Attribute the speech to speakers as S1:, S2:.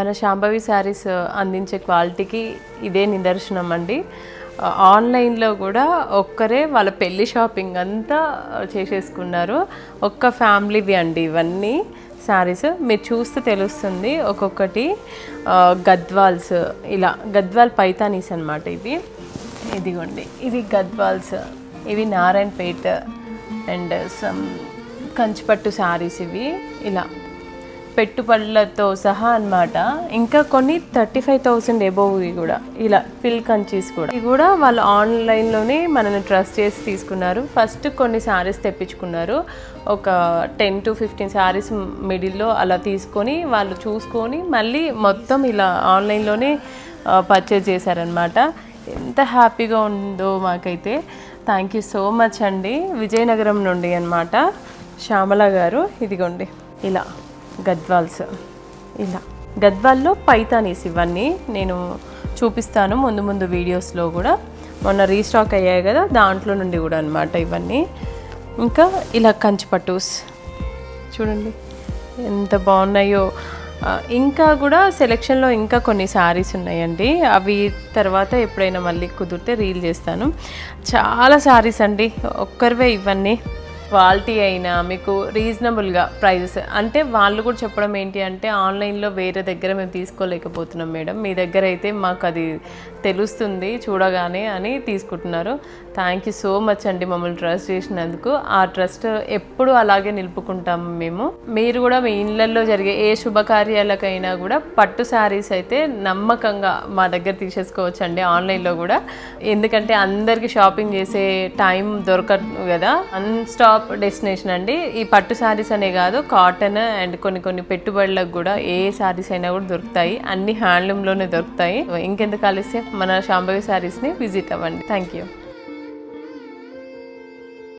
S1: మన శాంభవి శారీస్ అందించే క్వాలిటీకి ఇదే నిదర్శనం అండి. ఆన్లైన్లో కూడా ఒక్కరే వాళ్ళ పెళ్లి షాపింగ్ అంతా చేసేసుకున్నారు. ఒక్క ఫ్యామిలీవి అండి ఇవన్నీ శారీస్. మీరు చూస్తే తెలుస్తుంది. ఒక్కొక్కటి గద్వాల్స్, ఇలా గద్వాల్ పైతానీస్ అనమాట ఇవి. ఇదిగోండి, ఇవి గద్వాల్స్, ఇవి నారాయణపేట్ అండ్ సమ్ కంచిపట్టు శారీస్ ఇవి, ఇలా పెట్టుబడులతో సహా అన్నమాట. ఇంకా కొన్ని 35,000 ఎబోవ్ కూడా, ఇలా పిల్ కంచీస్ కూడా. ఇవి కూడా వాళ్ళు ఆన్లైన్లోనే మనల్ని ట్రస్ట్ చేసి తీసుకున్నారు. ఫస్ట్ కొన్ని శారీస్ తెప్పించుకున్నారు, ఒక 10 to 15 శారీస్ మిడిల్లో అలా తీసుకొని వాళ్ళు చూసుకొని మళ్ళీ మొత్తం ఇలా ఆన్లైన్లోనే పర్చేజ్ చేశారనమాట. ఎంత హ్యాపీగా ఉందో మాకైతే. థ్యాంక్ యూ సో మచ్ అండి. విజయనగరం నుండి అనమాట శ్యామల గారు. ఇదిగోండి ఇలా గద్వాల్స్, ఇలా గద్వాల్లో పైతానీస్ ఇవన్నీ నేను చూపిస్తాను ముందు ముందు వీడియోస్లో కూడా. మొన్న రీస్టాక్ అయ్యాయి కదా, దాంట్లో నుండి కూడా అనమాట ఇవన్నీ. ఇంకా ఇలా కంచిపట్టూస్ చూడండి ఎంత బాగున్నాయో. ఇంకా కూడా సెలెక్షన్లో ఇంకా కొన్ని శారీస్ ఉన్నాయండి. అవి తర్వాత ఎప్పుడైనా మళ్ళీ కుదిరితే రీల్ చేస్తాను. చాలా శారీస్ అండి, ఒక్కరివే ఇవన్నీ. క్వాలిటీ అయినా మీకు రీజనబుల్గా ప్రైజెస్, అంటే వాళ్ళు కూడా చెప్పడం ఏంటి అంటే ఆన్లైన్లో వేరే దగ్గర మేము తీసుకోలేకపోతున్నాం మేడం, మీ దగ్గర అయితే మాకు అది తెలుస్తుంది చూడగానే అని తీసుకుంటున్నారు. థ్యాంక్ యూ సో మచ్ అండి మమ్మల్ని ట్రస్ట్ చేసినందుకు. ఆ ట్రస్ట్ ఎప్పుడు అలాగే నిలుపుకుంటాము మేము. మీరు కూడా మీ ఇళ్ళల్లో జరిగే ఏ శుభకార్యాలకైనా కూడా పట్టు శారీస్ అయితే నమ్మకంగా మా దగ్గర తీసేసుకోవచ్చు అండి ఆన్లైన్లో కూడా. ఎందుకంటే అందరికీ షాపింగ్ చేసే టైం దొరకదు కదా. స్టాప్ డెస్టినేషన్ అండి ఈ పట్టు శారీస్ అనే కాదు, కాటన్ అండ్ కొన్ని పెట్టుబడులకు కూడా ఏ శారీస్ అయినా కూడా దొరుకుతాయి. అన్ని హ్యాండ్లూమ్లోనే దొరుకుతాయి. ఇంకెందుకు కలిస్తే మన శాంభవి శారీస్ని విజిట్ అవ్వండి. Thank you.